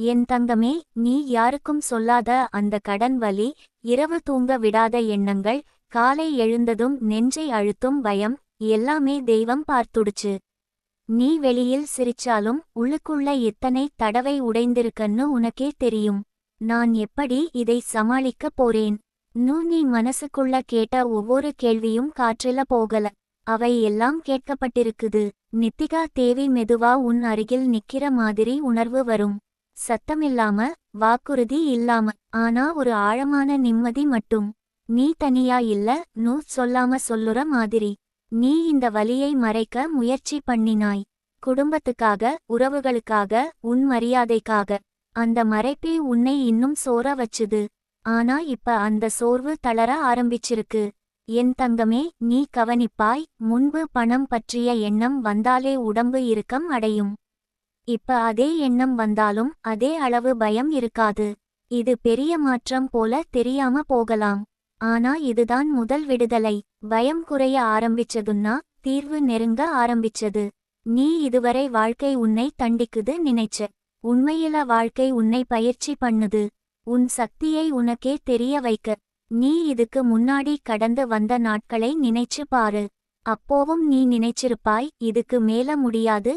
என் தங்கமே, நீ யாருக்கும் சொல்லாத அந்த கடன் வலி, இரவு தூங்க விடாத எண்ணங்கள், காலை எழுந்ததும் நெஞ்சை அழுத்தும் பயம், எல்லாமே தெய்வம் பார்த்துடுச்சு. நீ வெளியில் சிரிச்சாலும் உள்ளுக்குள்ள எத்தனை தடவை உடைந்திருக்கன்னு உனக்கே தெரியும். நான் எப்படி இதை சமாளிக்க போறேன்? நீ மனசுக்குள்ள கேட்ட ஒவ்வொரு கேள்வியும் காற்றில போகல. அவை எல்லாம் கேட்கப்பட்டிருக்குது. நித்திகா தேவி மெதுவா உன் அருகில் நிக்கிற மாதிரி உணர்வு வரும். சத்தமில்லாம, வாக்குறுதி இல்லாம, ஆனா ஒரு ஆழமான நிம்மதி மட்டும். நீ தனியா இல்ல, சொல்லாம சொல்லுற மாதிரி. நீ இந்த வலியை மறைக்க முயற்சி பண்ணினாய். குடும்பத்துக்காக, உறவுகளுக்காக, உன் மரியாதைக்காக. அந்த மறைப்பே உன்னை இன்னும் சோர வச்சுது. ஆனா இப்ப அந்த சோர்வு தளர ஆரம்பிச்சிருக்கு. என் தங்கமே, நீ கவனிப்பாய், முன்பு பணம் பற்றிய எண்ணம் வந்தாலே உடம்பு இறுக்கம் அடையும். இப்ப அதே எண்ணம் வந்தாலும் அதே அளவு பயம் இருக்காது. இது பெரிய மாற்றம் போல தெரியாம போகலாம். ஆனா இதுதான் முதல் விடுதலை. பயம் குறைய ஆரம்பிச்சதுன்னா தீர்வு நெருங்க ஆரம்பிச்சது. நீ இதுவரை வாழ்க்கை உன்னை தண்டிக்குது நினைச்ச. உண்மையில வாழ்க்கை உன்னை பயிற்சி பண்ணுது. உன் சக்தியை உனக்கே தெரிய வைக்க. நீ இதுக்கு முன்னாடி கடந்து வந்த நாட்களை நினைச்சு பாரு. அப்போவும் நீ நினைச்சிருப்பாய், இதுக்கு மேல முடியாது.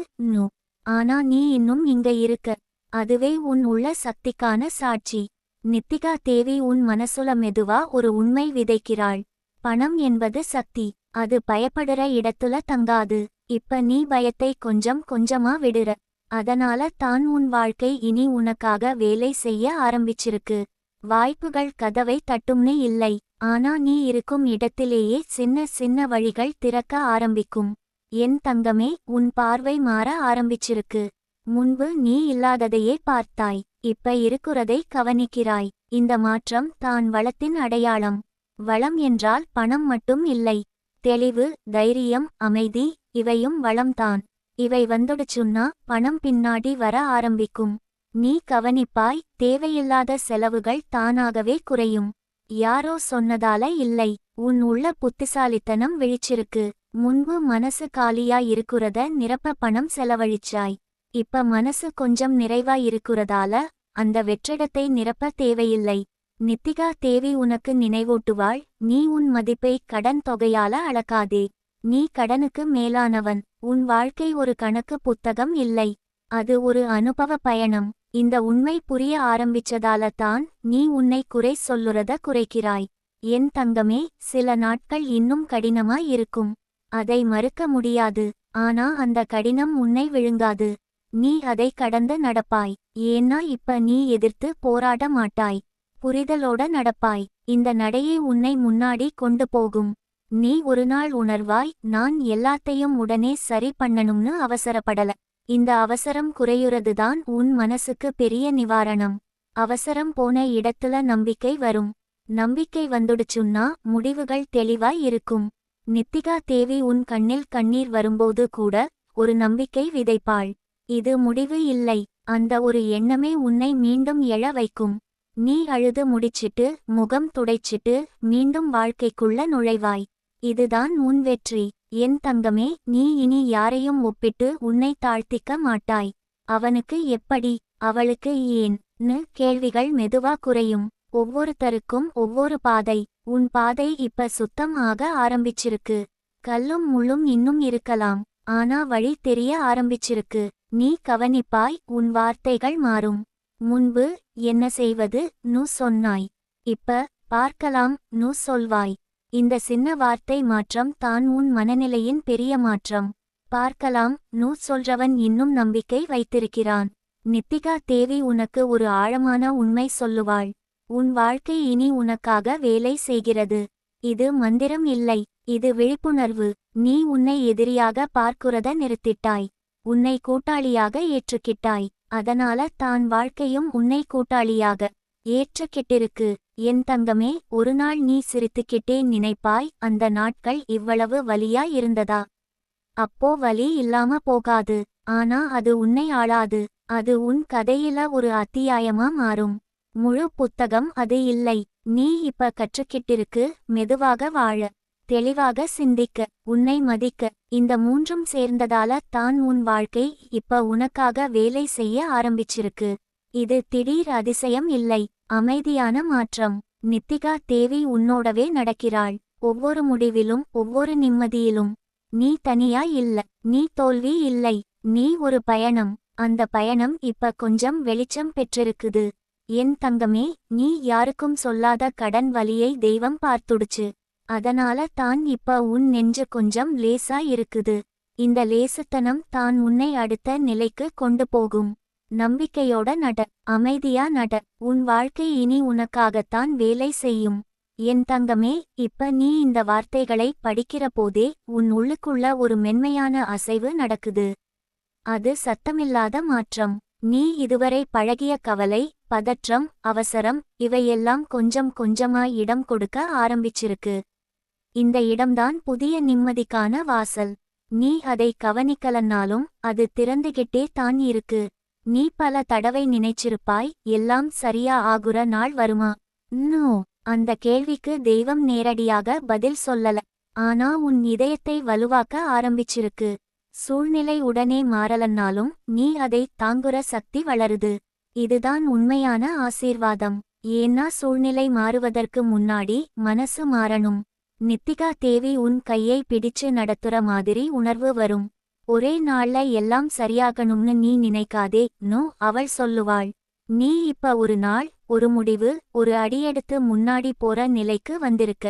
ஆனா நீ இன்னும் இங்க இருக்க. அதுவே உன் உள்ள சக்திக்கான சாட்சி. நித்திகா தேவி உன் மனசுல மெதுவா ஒரு உண்மை விதைக்கிறாள். பணம் என்பது சக்தி. அது பயப்படுற இடத்துல தங்காது. இப்ப நீ பயத்தை கொஞ்சம் கொஞ்சமா விடுற. அதனால தான் உன் வாழ்க்கை இனி உனக்காக வேலை செய்ய ஆரம்பிச்சிருக்கு. வாய்ப்புகள் கதவை தட்டும்னு இல்லை, ஆனா நீ இருக்கும் இடத்திலேயே சின்ன சின்ன வழிகள் திறக்க ஆரம்பிக்கும். என் தங்கமே, உன் பார்வை மாற ஆரம்பிச்சிருக்கு. முன்பு நீ இல்லாததையே பார்த்தாய், இப்ப இருக்குறதை கவனிக்கிறாய். இந்த மாற்றம் தான் வளத்தின் அடையாளம். வளம் என்றால் பணம் மட்டும் இல்லை. தெளிவு, தைரியம், அமைதி, இவையும் வளம்தான். இவை வந்துடுச்சுன்னா பணம் பின்னாடி வர ஆரம்பிக்கும். நீ கவனிப்பாய், தேவையில்லாத செலவுகள் தானாகவே குறையும். யாரோ சொன்னதால இல்லை, உன் உள்ள புத்திசாலித்தனம் விழிச்சிருக்கு. முன்பு மனசு காலியா இருக்குறத நிரப்ப பணம் செலவழிச்சாய். இப்ப மனசு கொஞ்சம் நிறைவா இருக்குறதால அந்த வெற்றிடத்தை நிரப்ப தேவையில்லை. நித்திகா தேவி உனக்கு நினைவூட்டுவாள், நீ உன் மதிப்பை கடன் தொகையால அளக்காதே. நீ கடனுக்கு மேலானவன். உன் வாழ்க்கை ஒரு கணக்கு புத்தகம் இல்லை, அது ஒரு அனுபவ பயணம். இந்த உண்மை புரிய ஆரம்பிச்சதால தான் நீ உன்னை குறை சொல்லுறத குறைக்கிறாய். என் தங்கமே, சில நாட்கள் இன்னும் கடினமா இருக்கும். அதை மறுக்க முடியாது. ஆனா அந்த கடினம் உன்னை விழுங்காது. நீ அதை கடந்து நடப்பாய். ஏன்னா இப்ப நீ எதிர்த்து போராட மாட்டாய். புரிதலோட நடப்பாய். இந்த நடையே உன்னை முன்னாடி கொண்டு போகும். நீ ஒரு நாள் உணர்வாய், நான் எல்லாத்தையும் உடனே சரி பண்ணணும்னு அவசரப்படல. இந்த அவசரம் குறையுறதுதான் உன் மனசுக்கு பெரிய நிவாரணம். அவசரம் போன இடத்துல நம்பிக்கை வரும். நம்பிக்கை வந்துடுச்சுன்னா முடிவுகள் தெளிவாய் இருக்கும். நித்திகா தேவி உன் கண்ணில் கண்ணீர் வரும்போது கூட ஒரு நம்பிக்கை விதைப்பாள். இது முடிவு இல்லை, அந்த ஒரு எண்ணமே உன்னை மீண்டும் எழ வைக்கும். நீ அழுது முடிச்சிட்டு, முகம் துடைச்சிட்டு மீண்டும் வாழ்க்கைக்குள்ள நுழைவாய். இதுதான் உன் வெற்றி. என் தங்கமே, நீ இனி யாரையும் ஒப்பிட்டு உன்னை தாழ்த்திக்க மாட்டாய். அவனுக்கு எப்படி, அவளுக்கு ஏன்னு கேள்விகள் மெதுவா குறையும். ஒவ்வொருத்தருக்கும் ஒவ்வொரு பாதை. உன் பாதை இப்ப சுத்தம் ஆக ஆரம்பிச்சிருக்கு. கல்லும் முள்ளும் இன்னும் இருக்கலாம், ஆனா வழி தெரிய ஆரம்பிச்சிருக்கு. நீ கவனிப்பாய், உன் வார்த்தைகள் மாறும். முன்பு என்ன செய்வது சொன்னாய். இப்ப பார்க்கலாம் சொல்வாய். இந்த சின்ன வார்த்தை மாற்றம் தான் உன் மனநிலையின் பெரிய மாற்றம். பார்க்கலாம் சொல்றவன் இன்னும் நம்பிக்கை வைத்திருக்கிறான். நித்திகா தேவி உனக்கு ஒரு ஆழமான உண்மை சொல்லுவாள். உன் வாழ்க்கை இனி உனக்காக வேலை செய்கிறது. இது மந்திரம் இல்லை, இது விழிப்புணர்வு. நீ உன்னை எதிரியாக பார்க்கிறத நிறுத்திட்டாய். உன்னை கூட்டாளியாக ஏற்றுக்கிட்டாய். அதனால தான் வாழ்க்கையும் உன்னை கூட்டாளியாக ஏற்றுக்கிட்டிருக்கு. என் தங்கமே, ஒரு நாள் நீ சிரித்துக்கிட்டே நினைப்பாய், அந்த நாட்கள் இவ்வளவு வலியா இருந்ததா? அப்போ வலி இல்லாம போகாது, ஆனா அது உன்னை ஆளாது. அது உன் கதையில ஒரு அத்தியாயமா மாறும். முழு புத்தகம் அது இல்லை. நீ இப்ப கற்றுக்கிட்டிருக்கு, மெதுவாக வாழ, தெளிவாக சிந்திக்க, உன்னை மதிக்க. இந்த மூன்றும் சேர்ந்ததால தான் உன் வாழ்க்கை இப்ப உனக்காக வேலை செய்ய ஆரம்பிச்சிருக்கு. இது திடீர் அதிசயம் இல்லை, அமைதியான மாற்றம். நித்திகா தேவி உன்னோடவே நடக்கிறாள், ஒவ்வொரு முடிவிலும் ஒவ்வொரு நிம்மதியிலும். நீ தனியா இல்ல, நீ தோல்வி இல்லை, நீ ஒரு பயணம். அந்த பயணம் இப்ப கொஞ்சம் வெளிச்சம் பெற்றிருக்குது. என் தங்கமே, நீ யாருக்கும் சொல்லாத கடன் வலியை தெய்வம் பார்த்துடுச்சு. அதனால தான் இப்ப உன் நெஞ்சு கொஞ்சம் லேசா இருக்குது. இந்த லேசுத்தனம் தான் உன்னை அடுத்த நிலைக்கு கொண்டு போகும். நம்பிக்கையோட நட, அமைதியா நட. உன் வாழ்க்கை இனி உனக்காகத்தான் வேலை செய்யும். என் தங்கமே, இப்ப நீ இந்த வார்த்தைகளை படிக்கிற போதே உன் உள்ளுக்குள்ள ஒரு மென்மையான அசைவு நடக்குது. அது சத்தமில்லாத மாற்றம். நீ இதுவரை பழகிய கவலை, பதற்றம், அவசரம் இவையெல்லாம் கொஞ்சம் கொஞ்சமா இடம் கொடுக்க ஆரம்பிச்சிருக்கு. இந்த இடம்தான் புதிய நிம்மதிக்கான வாசல். நீ அதை கவனிக்கலன்னாலும் அது திறந்துகிட்டே தான் இருக்கு. நீ பல தடவை நினைச்சிருப்பாய், எல்லாம் சரியா ஆகுற நாள் வருமா. நோ, அந்த கேள்விக்கு தெய்வம் நேரடியாக பதில் சொல்லல. ஆனா உன் இதயத்தை வலுவாக்க ஆரம்பிச்சிருக்கு. சூழ்நிலை உடனே மாறலன்னாலும் நீ அதை தாங்குற சக்தி வளருது. இதுதான் உண்மையான ஆசீர்வாதம். ஏன்னா சூழ்நிலை மாறுவதற்கு முன்னாடி மனசு மாறணும். நித்திகா தேவி உன் கையை பிடிச்சு நடத்துற மாதிரி உணர்வு வரும். ஒரே நாள்ல எல்லாம் சரியாகணும்னு நீ நினைக்காதே, நோ, அவள் சொல்லுவாள். நீ இப்ப ஒரு நாள், ஒரு முடிவு, ஒரு அடியெடுத்து முன்னாடி போற நிலைக்கு வந்திருக்க.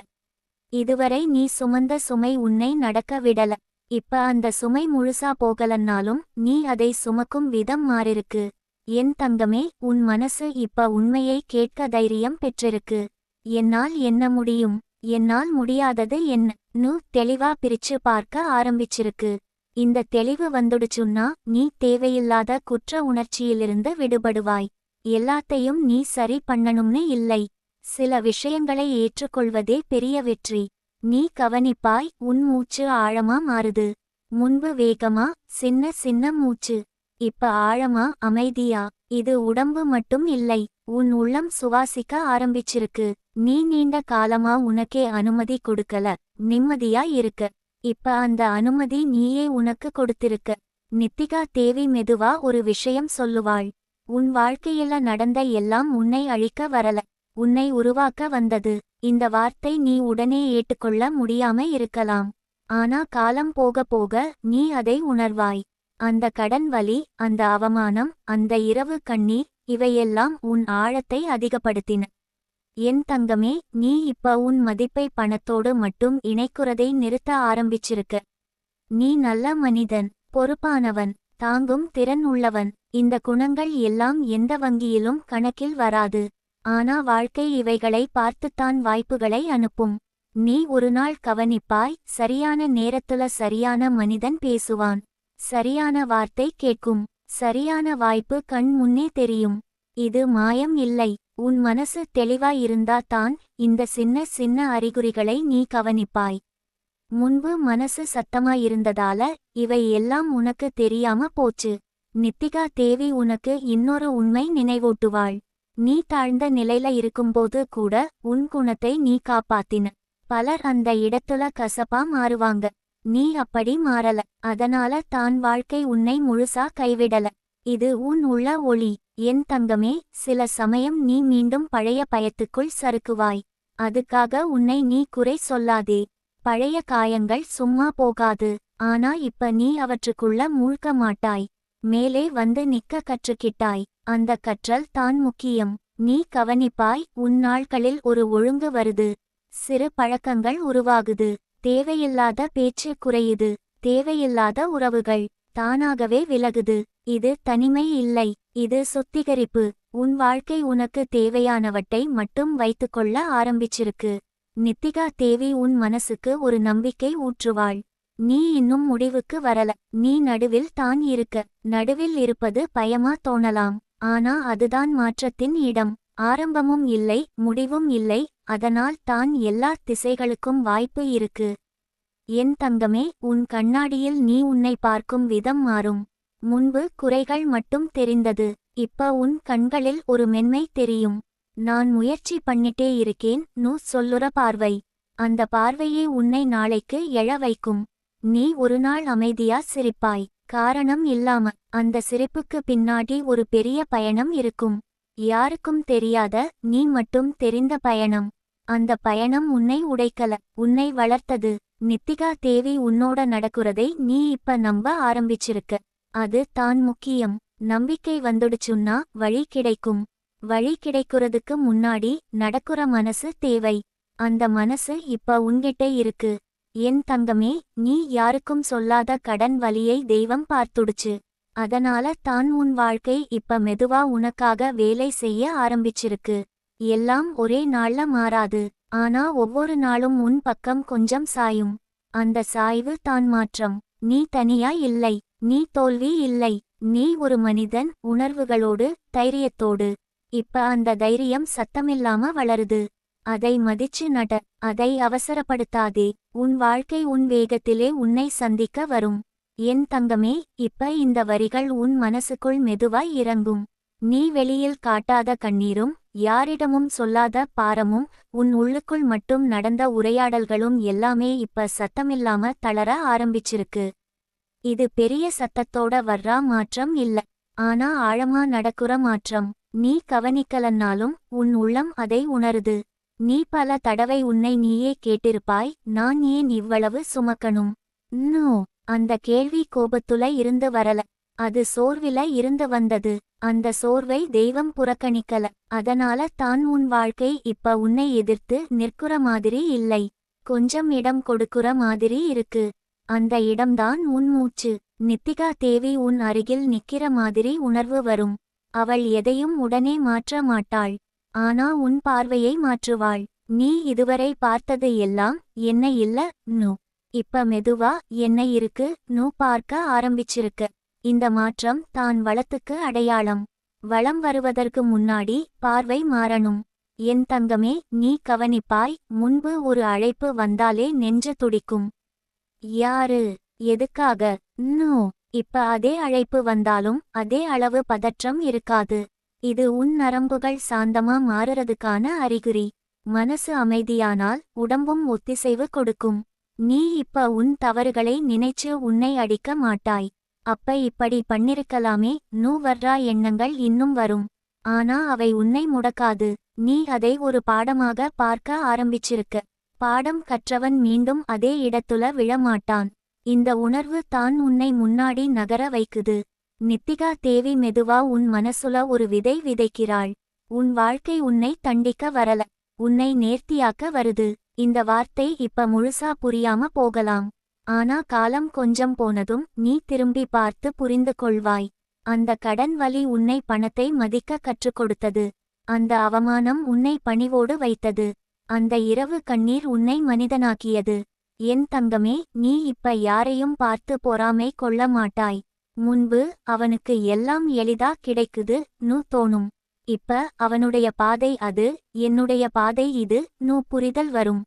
இதுவரை நீ சுமந்த சுமை உன்னை நடக்க விடல. இப்ப அந்த சுமை முழுசா போகலன்னாலும் நீ அதை சுமக்கும் விதம் மாறிருக்கு. என் தங்கமே, உன் மனசு இப்ப உண்மையை கேட்க தைரியம் பெற்றிருக்கு. என்னால் என்ன முடியும், என்னால் முடியாதது என்ன தெளிவா பிரிச்சு பார்க்க ஆரம்பிச்சிருக்கு. இந்த தெளிவு வந்துடுச்சுன்னா நீ தேவையில்லாத குற்ற உணர்ச்சியிலிருந்து விடுபடுவாய். எல்லாத்தையும் நீ சரி பண்ணணும்னு இல்லை, சில விஷயங்களை ஏற்றுக்கொள்வதே பெரிய வெற்றி. நீ கவனிப்பாய், உன் மூச்சு ஆழமா மாறுது. முன்பு வேகமா, சின்ன சின்ன மூச்சு. இப்ப ஆழமா, அமைதியா. இது உடம்பு மட்டும் இல்லை, உன் உள்ளம் சுவாசிக்க ஆரம்பிச்சிருக்கு. நீ நீண்ட காலமா உனக்கே அனுமதி கொடுக்கல, நிம்மதியா இருக்க. இப்ப அந்த அனுமதி நீயே உனக்கு கொடுத்திருக்க. நித்திகா தேவி மெதுவா ஒரு விஷயம் சொல்லுவாள். உன் வாழ்க்கையில நடந்த எல்லாம் உன்னை அழிக்க வரல, உன்னை உருவாக்க வந்தது. இந்த வார்த்தை நீ உடனே ஏற்றுக்கொள்ள முடியாம இருக்கலாம். ஆனா காலம் போக போக நீ அதை உணர்வாய். அந்த கடன் வலி, அந்த அவமானம், அந்த இரவு கண்ணீர் இவையெல்லாம் உன் ஆழத்தை அதிகப்படுத்தின. என் தங்கமே, நீ இப்ப உன் மதிப்பை பணத்தோடு மட்டும் இணைக்குறதை நிறுத்த ஆரம்பிச்சிருக்க. நீ நல்ல மனிதன், பொறுப்பானவன், தாங்கும் திறன் உள்ளவன். இந்த குணங்கள் எல்லாம் எந்த வங்கியிலும் கணக்கில் வராது. ஆனா வாழ்க்கை இவைகளை பார்த்துத்தான் வாய்ப்புகளை அனுப்பும். நீ ஒரு நாள் கவனிப்பாய், சரியான நேரத்துல சரியான மனிதன் பேசுவான். சரியான வார்த்தை கேட்கும். சரியான வாய்ப்பு கண் முன்னே தெரியும். இது மாயம் இல்லை, உன் மனசு தெளிவாயிருந்தா தான் இந்த சின்ன சின்ன அறிகுறிகளை நீ கவனிப்பாய். முன்பு மனசு சத்தமாயிருந்ததால இவை எல்லாம் உனக்கு தெரியாம போச்சு. நித்திகா தேவி உனக்கு இன்னொரு உண்மை நினைவூட்டுவாள். நீ தாழ்ந்த நிலையில இருக்கும்போது கூட உன் குணத்தை நீ காப்பாத்தின. பலர் அந்த இடத்துல கசப்பா மாறுவாங்க, நீ அப்படி மாறல. அதனால தான் வாழ்க்கை உன்னை முழுசா கைவிடல. இது உன் உள்ள ஒளி. என் தங்கமே, சில சமயம் நீ மீண்டும் பழைய பயத்துக்குள் சறுக்குவாய். அதுக்காக உன்னை நீ குறை சொல்லாதே. பழைய காயங்கள் சும்மா போகாது. ஆனா இப்ப நீ அவற்றுக்குள்ள மூழ்க மாட்டாய். மேலே வந்து நிக்க கற்றுக்கிட்டாய். அந்த கற்றல் தான் முக்கியம். நீ கவனிப்பாய், உன் நாட்களில் ஒரு ஒழுங்கு வருது. சிறு பழக்கங்கள் உருவாகுது. தேவையில்லாத பேச்சு குறையுது. தேவையில்லாத உறவுகள் தானாகவே விலகுது. இது தனிமை இல்லை, இது சுத்திகரிப்பு. உன் வாழ்க்கை உனக்கு தேவையானவற்றை மட்டும் வைத்துக்கொள்ள ஆரம்பிச்சிருக்கு. நித்திகா தேவி உன் மனசுக்கு ஒரு நம்பிக்கை ஊற்றுவாள். நீ இன்னும் முடிவுக்கு வரல, நீ நடுவில் தான் இருக்க. நடுவில் இருப்பது பயமா தோணலாம், ஆனா அதுதான் மாற்றத்தின் இடம். ஆரம்பமும் இல்லை, முடிவும் இல்லை, அதனால் தான் எல்லா திசைகளுக்கும் வாய்ப்பு இருக்கு. என் தங்கமே, உன் கண்ணாடியில் நீ உன்னை பார்க்கும் விதம் மாறும். முன்பு குறைகள் மட்டும் தெரிந்தது, இப்ப உன் கண்களில் ஒரு மென்மை தெரியும். நான் முயற்சி பண்ணிட்டே இருக்கேன் சொல்லுற பார்வை. அந்த பார்வையே உன்னை நாளைக்கு எழ வைக்கும். நீ ஒரு நாள் அமைதியா சிரிப்பாய், காரணம் இல்லாம. அந்த சிரிப்புக்கு பின்னாடி ஒரு பெரிய பயணம் இருக்கும். யாருக்கும் தெரியாத, நீ மட்டும் தெரிந்த பயணம். அந்த பயணம் உன்னை உடைக்கல, உன்னை வளர்த்தது. நித்திகா தேவி உன்னோட நடக்குறதை நீ இப்ப நம்ப ஆரம்பிச்சிருக்க. அது தான் முக்கியம். நம்பிக்கை வந்துடுச்சுன்னா வழி கிடைக்கும். வழி கிடைக்குறதுக்கு முன்னாடி நடக்குற மனசு தேவை. அந்த மனசு இப்ப உன்கிட்ட இருக்கு. என் தங்கமே, நீ யாருக்கும் சொல்லாத கடன் வலியை தெய்வம் பார்த்துடுச்சு. அதனால தான் உன் வாழ்க்கை இப்ப மெதுவா உனக்காக வேலை செய்ய ஆரம்பிச்சிருக்கு. எல்லாம் ஒரே நாள்ல மாறாது. ஆனா ஒவ்வொரு நாளும் உன் பக்கம் கொஞ்சம் சாயும். அந்த சாய்வு தான் மாற்றம். நீ தனியா இல்லை. நீ தோல்வி இல்லை. நீ ஒரு மனிதன், உணர்வுகளோடு, தைரியத்தோடு. இப்ப அந்த தைரியம் சத்தமில்லாம வளருது. அதை மதிச்சு நட. அதை அவசரப்படுத்தாதே. உன் வாழ்க்கை உன் வேகத்திலே உன்னை சந்திக்க வரும். என் தங்கமே, இப்ப இந்த வரிகள் உன் மனசுக்குள் மெதுவாய் இறங்கும். நீ வெளியில் காட்டாத கண்ணீரும், யாரிடமும் சொல்லாத பாரமும், உன் உள்ளுக்குள் மட்டும் நடந்த உரையாடல்களும் எல்லாமே இப்ப சத்தமில்லாம தளர ஆரம்பிச்சிருக்கு. இது பெரிய சத்தத்தோட வர்றா மாற்றம் இல்ல. ஆனா ஆழமா நடக்குற மாற்றம். நீ கவனிக்கலன்னாலும் உன் உள்ளம் அதை உணருது. நீ பல தடவை உன்னை நீயே கேட்டிருப்பாய், நான் ஏன் இவ்வளவு சுமக்கணும்? நோ. அந்த கேள்வி கோபத்துல இருந்து வரல. அது சோர்வில இருந்து வந்தது. அந்த சோர்வை தெய்வம் புறக்கணிக்கல. அதனால தான் உன் வாழ்க்கை இப்ப உன்னை எதிர்த்து நிற்குற மாதிரி இல்லை. கொஞ்சம் இடம் கொடுக்குற மாதிரி இருக்கு. அந்த இடம்தான் உன் மூச்சு. நித்திகா தேவி உன் அருகில் நிக்கிற மாதிரி உணர்வு வரும். அவள் எதையும் உடனே மாற்ற மாட்டாள். ஆனா உன் பார்வையை மாற்றுவாள். நீ இதுவரை பார்த்தது எல்லாம் என்ன இல்ல, நோ. இப்ப மெதுவா என்ன இருக்கு நூ பார்க்க ஆரம்பிச்சிருக்க. இந்த மாற்றம் தான் வளத்துக்கு அடையாளம். வளம் வருவதற்கு முன்னாடி பார்வை மாறணும். என் தங்கமே, நீ கவனிப்பாய், முன்பு ஒரு அழைப்பு வந்தாலே நெஞ்சு துடிக்கும். யாரு? எதுக்காக? நோ. இப்ப அதே அழைப்பு வந்தாலும் அதே அளவு பதற்றம் இருக்காது. இது உன் நரம்புகள் சாந்தமா மாறுறதுக்கான அறிகுறி. மனசு அமைதியானால் உடம்பும் ஒத்திசைவு கொடுக்கும். நீ இப்ப உன் தவறுகளை நினைச்சு உன்னை அடிக்க மாட்டாய். அப்ப இப்படி பண்ணிருக்கலாமே நூ வர்றா எண்ணங்கள் இன்னும் வரும். ஆனா அவை உன்னை முடக்காது. நீ அதை ஒரு பாடமாக பார்க்க ஆரம்பிச்சிருக்க. பாடம் கற்றவன் மீண்டும் அதே இடத்துல விழமாட்டான். இந்த உணர்வு தான் உன்னை முன்னாடி நகர வைக்குது. நித்திகா தேவி மெதுவா உன் மனசுல ஒரு விதை விதைக்கிறாள். உன் வாழ்க்கை உன்னை தண்டிக்க வரல, உன்னை நேர்த்தியாக்க வருது. இந்த வார்த்தை இப்ப முழுசா புரியாம போகலாம். ஆனா காலம் கொஞ்சம் போனதும் நீ திரும்பி பார்த்து புரிந்து கொள்வாய். அந்த கடன் வலி உன்னை பணத்தை மதிக்க கற்றுக் கொடுத்தது. அந்த அவமானம் உன்னை பணிவோடு வைத்தது. அந்த இரவு கண்ணீர் உன்னை மனிதனாக்கியது. என் தங்கமே, நீ இப்ப யாரையும் பார்த்து பொறாமை கொள்ள மாட்டாய். முன்பு அவனுக்கு எல்லாம் எளிதா கிடைக்குது நூ தோணும். இப்ப அவனுடைய பாதை அது, என்னுடைய பாதை இது நூ புரிதல் வரும்.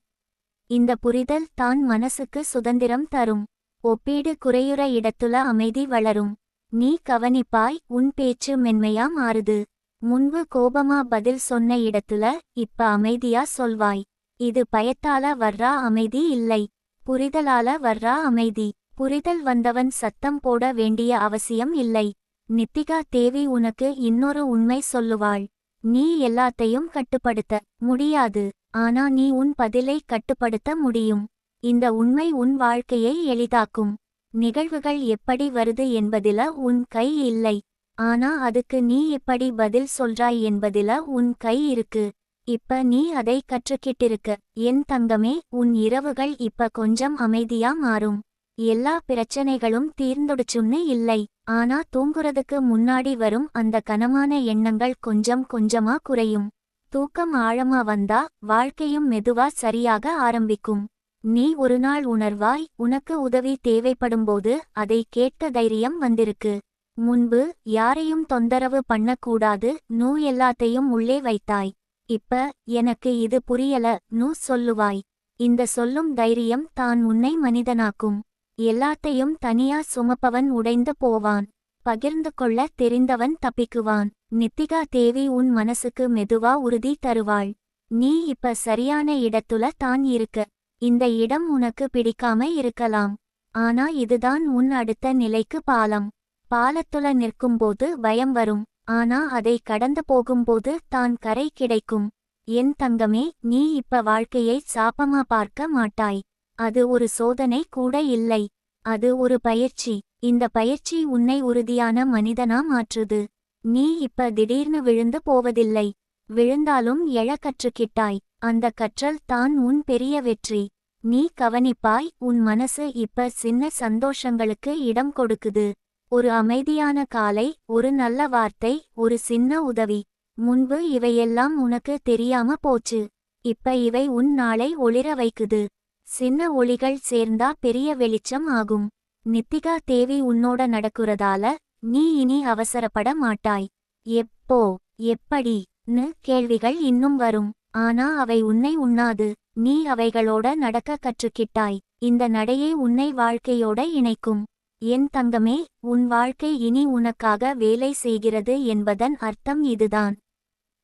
இந்த புரிதல் தான் மனசுக்கு சுதந்திரம் தரும். ஒப்பீடு குறையுற இடத்துல அமைதி வளரும். நீ கவனிப்பாய், உன் பேச்சு மென்மையா மாறுது. முன்பு கோபமா பதில் சொன்ன இடத்துல இப்ப அமைதியா சொல்வாய். இது பயத்தால வர்றா அமைதி இல்லை, புரிதலால வர்றா அமைதி. புரிதல் வந்தவன் சத்தம் போட வேண்டிய அவசியம் இல்லை. நித்திகா தேவி உனக்கு இன்னொரு உண்மை சொல்லுவாள். நீ எல்லாத்தையும் கட்டுப்படுத்த முடியாது. ஆனா நீ உன் பதிலை கட்டுப்படுத்த முடியும். இந்த உண்மை உன் வாழ்க்கையை எளிதாக்கும். நிகழ்வுகள் எப்படி வருது என்பதில உன் கை இல்லை. ஆனா அதுக்கு நீ எப்படி பதில் சொல்றாய் என்பதில உன் கை இருக்கு. இப்ப நீ அதை கற்றுக்கிட்டிருக்க. என் தங்கமே, உன் இரவுகள் இப்ப கொஞ்சம் அமைதியா மாறும். எல்லா பிரச்சனைகளும் தீர்ந்துடுச்சுன்னு இல்லை. ஆனா தூங்குறதுக்கு முன்னாடி வரும் அந்த கனமான எண்ணங்கள் கொஞ்சம் கொஞ்சமா குறையும். தூக்கம் ஆழமா வந்தா வாழ்க்கையும் மெதுவா சரியாக ஆரம்பிக்கும். நீ ஒரு நாள் உணர்வாய், உனக்கு உதவி தேவைப்படும்போது அதை கேட்க தைரியம் வந்திருக்கு. முன்பு யாரையும் தொந்தரவு பண்ணக்கூடாது நூ எல்லாத்தையும் உள்ளே வைத்தாய். இப்ப எனக்கு இது புரியல நூ சொல்லுவாய். இந்த சொல்லும் தைரியம் தான் உன்னை மனிதனாக்கும். எல்லாத்தையும் தனியா சுமப்பவன் உடைந்து போவான். பகிர்ந்து கொள்ள தெரிந்தவன் தப்பிக்குவான். நித்திகா தேவி உன் மனசுக்கு மெதுவா உறுதி தருவாள். நீ இப்ப சரியான இடத்துல தான் இருக்க. இந்த இடம் உனக்கு பிடிக்காம இருக்கலாம். ஆனா இதுதான் உன் அடுத்த நிலைக்கு பாலம். பாலத்துல நிற்கும்போது பயம் வரும். ஆனா அதை கடந்து போகும்போது தான் கரை கிடைக்கும். என் தங்கமே, நீ இப்ப வாழ்க்கையை சாபமா பார்க்க மாட்டாய். அது ஒரு சோதனை கூட இல்லை. அது ஒரு பயிற்சி. இந்த பயிற்சி உன்னை உறுதியான மனிதனா மாற்றுது. நீ இப்ப திடீர்னு விழுந்து போவதில்லை. விழுந்தாலும் எழ கற்றுக்கிட்டாய். அந்த கற்றல் தான் உன் பெரிய வெற்றி. நீ கவனிப்பாய், உன் மனசு இப்ப சின்ன சந்தோஷங்களுக்கு இடம் கொடுக்குது. ஒரு அமைதியான காலை, ஒரு நல்ல வார்த்தை, ஒரு சின்ன உதவி. முன்பு இவையெல்லாம் உனக்கு தெரியாம போச்சு. இப்ப இவை உன் நாளை ஒளிர வைக்குது. சின்ன ஒளிகள் சேர்ந்தா பெரிய வெளிச்சம் ஆகும். நித்திகா தேவி உன்னோட நடக்குறதால நீ இனி அவசரப்பட மாட்டாய். எப்போ, எப்படி னு கேள்விகள் இன்னும் வரும். ஆனா அவை உன்னை உண்ணாது. நீ அவைகளோட நடக்க கற்றுக்கிட்டாய். இந்த நடையே உன்னை வாழ்க்கையோட இணைக்கும். என் தங்கமே, உன் வாழ்க்கை இனி உனக்காக வேலை செய்கிறது என்பதன் அர்த்தம் இதுதான்.